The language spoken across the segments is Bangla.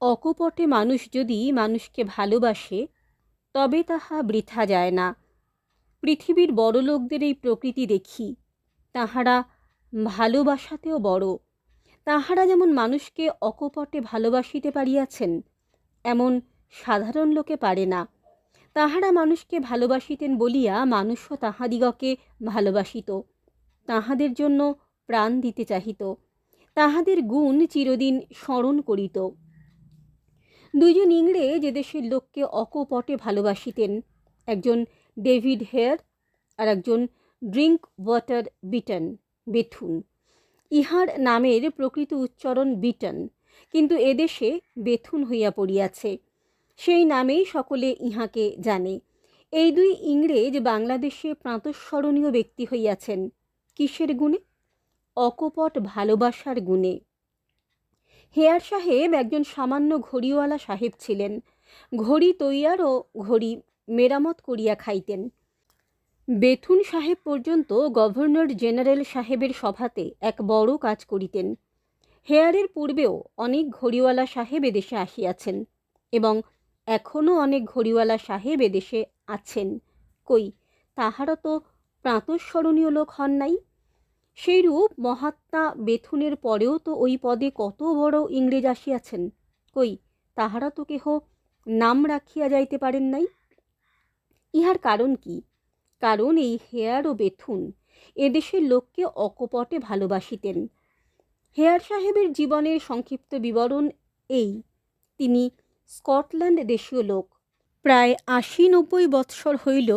অকপটে মানুষ যদি মানুষকে ভালোবাসে তবে তাহা বৃথা যায় না। পৃথিবীর বড়লোকদের এই প্রকৃতি দেখি, তাহারা ভালোবাসাতেও বড়। তাহারা যেমন মানুষকে অকপটে ভালোবাসিতে পারিয়াছেন, এমন সাধারণ লোকে পারে না। তাহারা মানুষকে ভালোবাসিতেন বলিয়া মানুষও তাহাদিগকে ভালোবাসিত, তাহাদের জন্য প্রাণ দিতে চাহিত, তাহাদের গুণ চিরদিন স্মরণ করিত। দুইজন ইংরেজ এদেশের লোককে অকপটে ভালোবাসিতেন, একজন ডেভিড হেয়ার আর একজন ড্রিঙ্ক ওয়াটার বেথুন। ইহার নামের প্রকৃত উচ্চারণ বিটন, কিন্তু এদেশে বেথুন হইয়া পড়িয়াছে, সেই নামেই সকলে ইহাকে জানে। এই দুই ইংরেজ বাংলাদেশে প্রাতঃস্মরণীয় ব্যক্তি হইয়াছেন। কিসের গুণে? অকপট ভালোবাসার গুণে। হেয়ার সাহেব একজন সামান্য ঘড়িওয়ালা সাহেব ছিলেন। ঘড়ি তৈয়ার ও ঘড়ি মেরামত করিয়া খাইতেন। বেথুন সাহেব পর্যন্ত গভর্নর জেনারেল সাহেবের সভাতে এক বড় কাজ করিতেন। হেয়ারের পূর্বেও অনেক ঘড়িওয়ালা সাহেব এদেশে আসিয়াছেন এবং এখনও অনেক ঘড়িওয়ালা সাহেব এদেশে আছেন। কই, তাহারা তো প্রাতঃস্মরণীয় লোক হন নাই। সেইরূপ মহাত্মা বেথুনের পরেও তো ওই পদে কত বড় ইংরেজ আসিয়াছেন, কই, তাহারা তো কেহ নাম রাখিয়া যাইতে পারেন নাই। ইহার কারণ কি? কারণ এই হেয়ার ও বেথুন এদেশের লোককে অকপটে ভালোবাসিতেন। হেয়ার সাহেবের জীবনের সংক্ষিপ্ত বিবরণ এই: তিনি স্কটল্যান্ড দেশীয় লোক, প্রায় ৮০-৯০ বৎসর হইল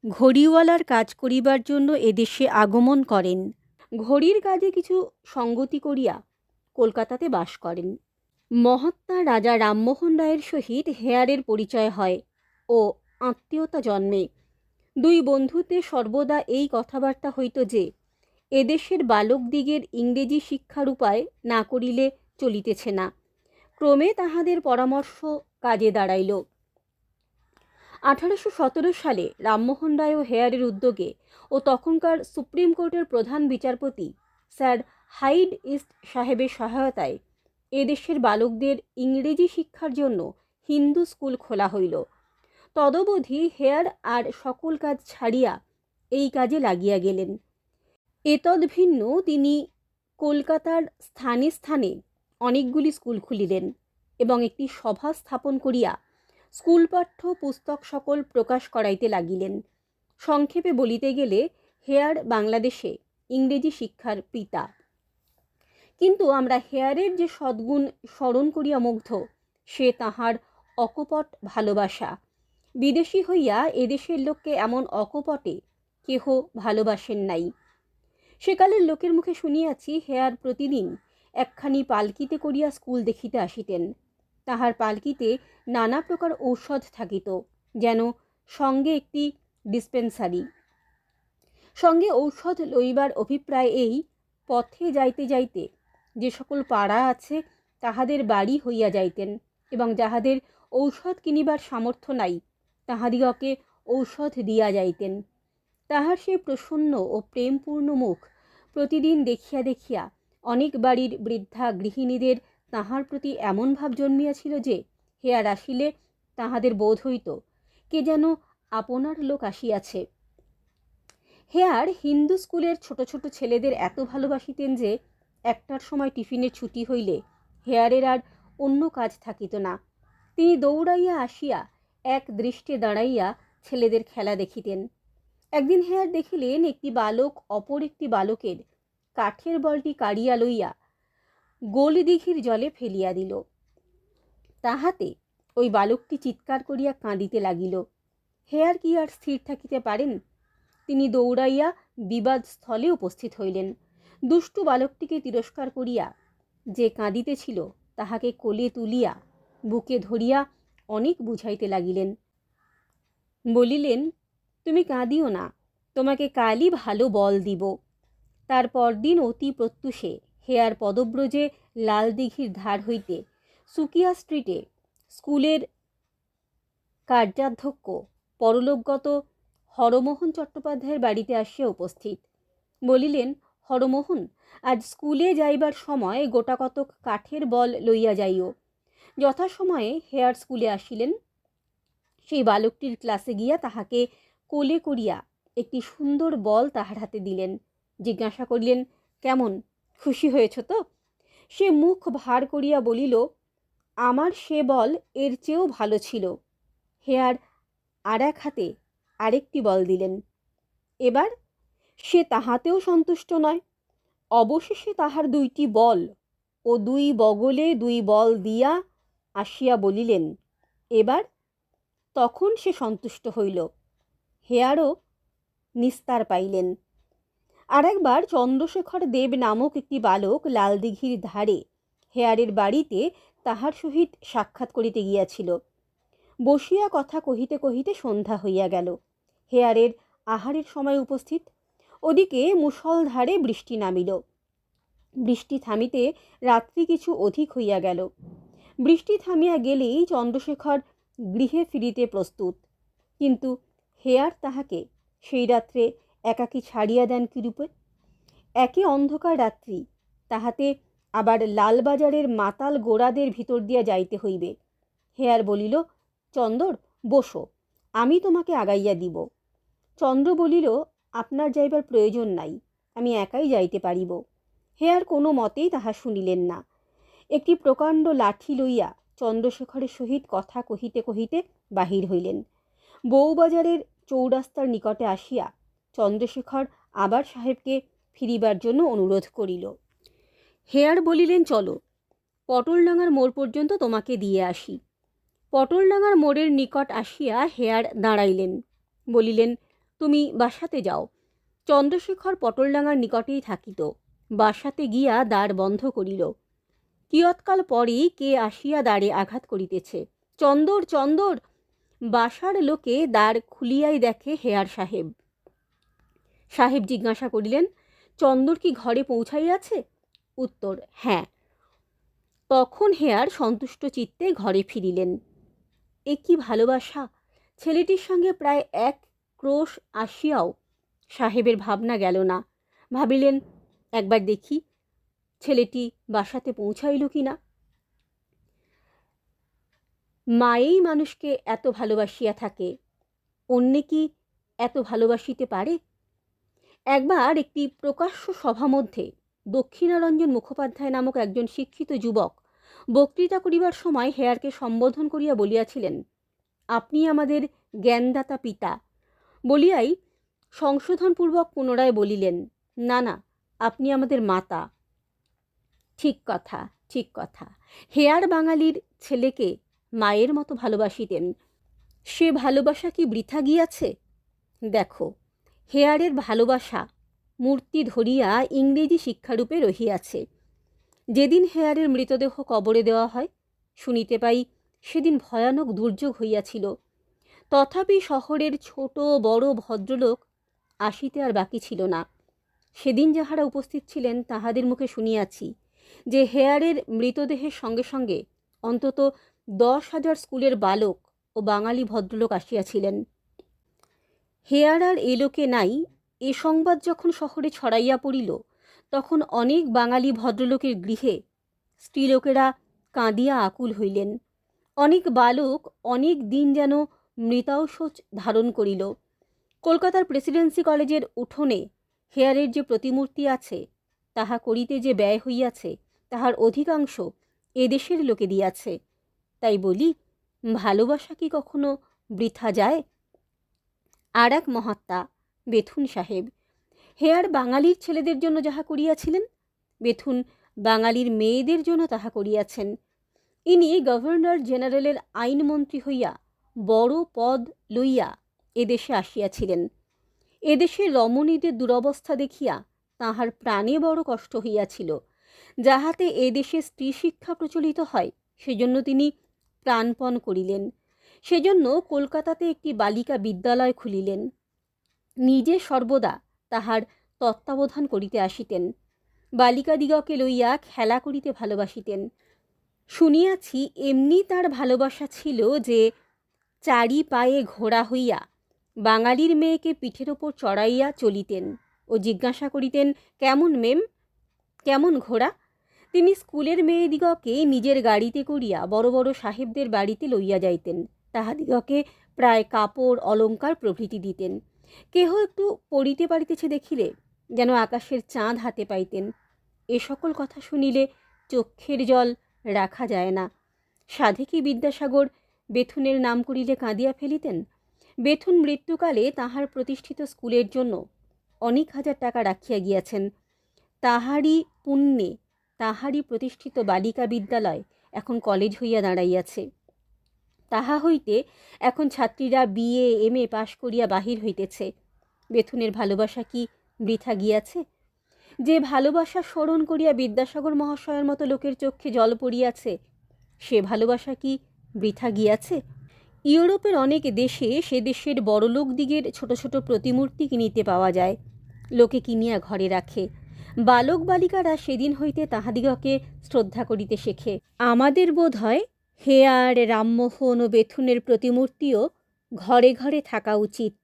ঘড়িওয়ালার কাজ করিবার জন্য এদেশে আগমন করেন। ঘড়ির কাজে কিছু সঙ্গতি করিয়া কলকাতাতে বাস করেন। মহাত্মা রাজা রামমোহন রায়ের সহিত হেয়ারের পরিচয় হয় ও আত্মীয়তা জন্মে। দুই বন্ধুতে সর্বদা এই কথাবার্তা হইত যে এদেশের বালকদিগের ইংরেজি শিক্ষার উপায় না করিলে চলিতেছে না। ক্রমে তাহাদের পরামর্শ কাজে দাঁড়াইল। 1817 সালে রামমোহন রায় ও হেয়ারের উদ্যোগে ও তখনকার সুপ্রিম কোর্টের প্রধান বিচারপতি স্যার হাইড ইস্ট সাহেবের সহায়তায় এদেশের বালকদের ইংরেজি শিক্ষার জন্য হিন্দু স্কুল খোলা হইল। তদবধি হেয়ার আর সকল কাজ ছাড়িয়া এই কাজে লাগিয়া গেলেন। এতদ্ভিন্ন তিনি কলকাতার স্থানে স্থানে অনেকগুলি স্কুল খুলিলেন এবং একটি সভা স্থাপন করিয়া স্কুল পাঠ্য পুস্তক সকল প্রকাশ করাইতে লাগিলেন। সংক্ষেপে বলিতে গেলে হেয়ার বাংলাদেশে ইংরেজি শিক্ষার পিতা। কিন্তু আমরা হেয়ারের যে সদ্গুণ স্মরণ করিয়া মুগ্ধ, সে তাহার অকপট ভালোবাসা। বিদেশি হইয়া এদেশের লোককে এমন অকপটে কেহ ভালোবাসেন নাই। সেকালের লোকের মুখে শুনিয়াছি হেয়ার প্রতিদিন একখানি পালকিতে করিয়া স্কুল দেখিতে আসিতেন। তাহার পালকিতে নানা প্রকার ঔষধ থাকিত, যেন সঙ্গে একটি ডিসপেন্সারি। সঙ্গে ঔষধ লইবার অভিপ্রায় এই: পথে যাইতে যাইতে যে সকল পাড়া আছে তাহাদের বাড়ি হইয়া যাইতেন এবং যাহাদের ঔষধ কিনিবার সামর্থ্য নাই তাহাদিগকে ঔষধ দিয়া যাইতেন। তাহার সেই প্রসন্ন ও প্রেমপূর্ণ মুখ প্রতিদিন দেখিয়া দেখিয়া অনেক বাড়ির বৃদ্ধা গৃহিণীদের তাহার প্রতি এমন ভাব জন্মিয়াছিল যে হেয়ার আসিলে তাহাদের বোধ হইত কে যেন আপনার লোক আসিয়াছে। হেয়ার হিন্দু স্কুলের ছোট ছোট ছেলেদের এত ভালোবাসিতেন যে একটার সময় টিফিনের ছুটি হইলে হেয়ারের আর অন্য কাজ থাকিত না। তিনি দৌড়াইয়া আসিয়া এক দৃষ্টে দাঁড়াইয়া ছেলেদের খেলা দেখিতেন। একদিন হেয়ার দেখিলেন একটি বালক অপর একটি বালকের কাঠের বলটি কাড়িয়া লইয়া গোল দিঘির জলে ফেলিয়া দিল। তাহাতে ওই বালকটি চিৎকার করিয়া কাঁদিতে লাগিল। হেয়ার কি আর স্থির থাকিতে পারেন? তিনি দৌড়াইয়া বিবাদ স্থলে উপস্থিত হইলেন। দুষ্টু বালকটিকে তিরস্কার করিয়া যে কাঁদিতেছিল তাহাকে কোলে তুলিয়া বুকে ধরিয়া অনেক বুঝাইতে লাগিলেন। বলিলেন, তুমি কাঁদিও না, তোমাকে কালই ভালো বল দিব। তার পরদিন অতি প্রত্যুষে হেয়ার পদব্রজে লাল দিঘির ধার হইতে সুকিয়া স্ট্রিটে স্কুলের কার্যাধ্যক্ষ পরলোকগত হরমোহন চট্টোপাধ্যায়ের বাড়িতে আসিয়া উপস্থিত। বলিলেন, হরমোহন, আজ স্কুলে যাইবার সময় গোটাকতক কাঠের বল লইয়া যাইও। যথাসময়ে হেয়ার স্কুলে আসিলেন। সেই বালকটির ক্লাসে গিয়া তাহাকে কোলে করিয়া একটি সুন্দর বল তাহার হাতে দিলেন। জিজ্ঞাসা করিলেন, কেমন, খুশি হয়েছ তো? সে মুখ ভার করিয়া বলিল, আমার সে বল এর চেয়েও ভালো ছিল। হেয়ার আর এক হাতে আরেকটি বল দিলেন। এবার সে তাহাতেও সন্তুষ্ট নয়। অবশেষে তাহার 2টি বল ও 2 বগলে 2 বল দিয়া আসিয়া বলিলেন, এবার? তখন সে সন্তুষ্ট হইল। হেয়ারও নিস্তার পাইলেন। আর একবার চন্দ্রশেখর দেব নামক একটি বালক লালদিঘির ধারে হেয়ারের বাড়িতে তাহার সহিত সাক্ষাৎ করিতে গিয়াছিল। বসিয়া কথা কহিতে কহিতে সন্ধ্যা হইয়া গেল। হেয়ারের আহারের সময় উপস্থিত। ওদিকে মুষলধারে বৃষ্টি নামিল। বৃষ্টি থামিতে রাত্রি কিছু অধিক হইয়া গেল। বৃষ্টি থামিয়া গেলেই চন্দ্রশেখর গৃহে ফিরিতে প্রস্তুত। কিন্তু হেয়ার তাহাকে সেই রাত্রে একাকী ছাড়িয়া দেন কিরূপে? একে অন্ধকার রাত্রি, তাহাতে আবার লালবাজারের মাতাল গোড়াদের ভিতর দিয়া যাইতে হইবে। হেয়ার বলিল, চন্দর, বসো, আমি তোমাকে আগাইয়া দিব। চন্দ্র বলিল, আপনার যাইবার প্রয়োজন নাই, আমি একাই যাইতে পারিব। হেয়ার কোনো মতেই তাহা শুনিলেন না। একটি প্রকাণ্ড লাঠি লইয়া চন্দ্রশেখরের সহিত কথা কহিতে কহিতে বাহির হইলেন। বউবাজারের চৌরাস্তার নিকটে আসিয়া চন্দ্রশেখর আবার সাহেবকে ফিরিবার জন্য অনুরোধ করিল। হেয়ার বলিলেন, চলো, পটলডাঙ্গার মোড় পর্যন্ত তোমাকে দিয়ে আসি। পটলডাঙ্গার মোড়ের নিকট আসিয়া হেয়ার দাঁড়াইলেন। বলিলেন, তুমি বাসাতে যাও। চন্দ্রশেখর পটলডাঙ্গার নিকটেই থাকিত। বাসাতে গিয়া দ্বার বন্ধ করিল। কিয়ৎকাল পরেই কে আসিয়া দ্বারে আঘাত করিতেছে। চন্দর, চন্দর! বাসার লোকে দ্বার খুলিয়াই দেখে হেয়ার সাহেব। সাহেব জিজ্ঞাসা করিলেন, চন্দর কি ঘরে পৌঁছাইয়াছে? উত্তর, হ্যাঁ। তখন হেয়ার সন্তুষ্ট চিত্তে ঘরে ফিরিলেন। এ কি ভালোবাসা! ছেলেটির সঙ্গে প্রায় 1 ক্রোশ আসিয়াও সাহেবের ভাবনা গেল না। ভাবিলেন, একবার দেখি ছেলেটি বাসাতে পৌঁছাইল কিনা। মায়েই মানুষকে এত ভালোবাসিয়া থাকে, অন্যে কি এত ভালোবাসিতে পারে? একবার একটি প্রকাশ্য সভা মধ্যে দক্ষিণারঞ্জন মুখোপাধ্যায় নামক একজন শিক্ষিত যুবক বক্তৃতা করিবার সময় হেয়ারকে সম্বোধন করিয়া বলিয়াছিলেন, আপনি আমাদের জ্ঞানদাতা পিতা। বলিয়াই সংশোধনপূর্বক পুনরায় বলিলেন, না না, আপনি আমাদের মাতা। ঠিক কথা, ঠিক কথা। হেয়ার বাঙালির ছেলেকে মায়ের মতো ভালোবাসিতেন। সে ভালোবাসা কি বৃথা গিয়াছে? দেখো, হেয়ারের ভালোবাসা মূর্তি ধরিয়া ইংরেজি শিক্ষারূপে রহিয়াছে। যেদিন হেয়ারের মৃতদেহ কবরে দেওয়া হয়, শুনিতে পাই সেদিন ভয়ানক দুর্যোগ হইয়াছিল। তথাপি শহরের ছোট বড় ভদ্রলোক আসিতে আর বাকি ছিল না। সেদিন যাহারা উপস্থিত ছিলেন তাহাদের মুখে শুনিয়াছি যে হেয়ারের মৃতদেহের সঙ্গে সঙ্গে অন্তত 10,000 স্কুলের বালক ও বাঙালি ভদ্রলোক আসিয়াছিলেন। হেয়ার আর এ লোকে নাই, এ সংবাদ যখন শহরে ছড়াইয়া পড়িল, তখন অনেক বাঙালি ভদ্রলোকের গৃহে স্ত্রীলোকেরা কাঁদিয়া আকুল হইলেন। অনেক বালক অনেক দিন যেন মৃতাওশোচ ধারণ করিল। কলকাতার প্রেসিডেন্সি কলেজের উঠোনে হেয়ারের যে প্রতিমূর্তি আছে, তাহা করিতে যে ব্যয় হইয়াছে, তাহার অধিকাংশ এদেশের লোকে দিয়াছে। তাই বলি, ভালোবাসা কি কখনো বৃথা যায়? আর এক মহাত্মা বেথুন সাহেব, হেয়ার বাঙালির ছেলেদের জন্য যাহা করিয়াছিলেন, বেথুন বাঙালির মেয়েদের জন্য তাহা করিয়াছেন। ইনি গভর্নর জেনারেলের আইনমন্ত্রী হইয়া বড় পদ লইয়া এদেশে আসিয়াছিলেন। এদেশের রমণীদের দুরবস্থা দেখিয়া তাহার প্রাণে বড় কষ্ট হইয়াছিল। যাহাতে এদেশে স্ত্রী শিক্ষা প্রচলিত হয়, সেজন্য তিনি প্রাণপণ করিলেন। সেজন্য কলকাতাতে একটি বালিকা বিদ্যালয় খুলিলেন। নিজে সর্বদা তাহার তত্ত্বাবধান করিতে আসিতেন। বালিকাদিগকে লইয়া খেলা করিতে ভালোবাসিতেন। শুনিয়াছি এমনি তার ভালোবাসা ছিল যে চারি পায়ে ঘোড়া হইয়া বাঙালির মেয়েকে পিঠের ওপর চড়াইয়া চলিতেন ও জিজ্ঞাসা করিতেন, কেমন মেম, কেমন ঘোড়া? তিনি স্কুলের মেয়েদিগকে নিজের গাড়িতে করিয়া বড় বড় সাহেবদের বাড়িতে লইয়া যাইতেন। তাহাদিগকে প্রায় কাপড় অলঙ্কার প্রভৃতি দিতেন। কেহ একটু পড়িতে পারিতেছে দেখিলে যেন আকাশের চাঁদ হাতে পাইতেন। এ সকল কথা শুনিলে চক্ষের জল রাখা যায় না। সাধে কি বিদ্যাসাগর বেথুনের নাম করিলে কাঁদিয়া ফেলিতেন? বেথুন মৃত্যুকালে তাহার প্রতিষ্ঠিত স্কুলের জন্য অনেক হাজার টাকা রাখিয়া গিয়াছেন। তাহারই পুণ্যে তাহারই প্রতিষ্ঠিত বালিকা বিদ্যালয় এখন কলেজ হইয়া দাঁড়াইয়াছে। তাহা হইতে এখন ছাত্রীরা বিএ এমএ পাশ করিয়া বাহির হইতেছে। বেথুনের ভালোবাসা কি বৃথা গিয়াছে? যে ভালোবাসা স্মরণ করিয়া বিদ্যাসাগর মহাশয়ের মতো লোকের চক্ষে জল পড়িয়াছে, সে ভালোবাসা কি বৃথা গিয়াছে? ইউরোপের অনেক দেশে সে দেশের বড়লোকদিগের ছোট ছোট প্রতিমূর্তি কিনিতে পাওয়া যায়। লোকে কিনিয়া ঘরে রাখে। বালক বালিকারা সেদিন হইতে তাহাদিগকে শ্রদ্ধা করিতে শেখে। আমাদের বোধ হয় হেয়ার, রামমোহন ও বেথুনের প্রতিমূর্তিও ঘরে ঘরে থাকা উচিত।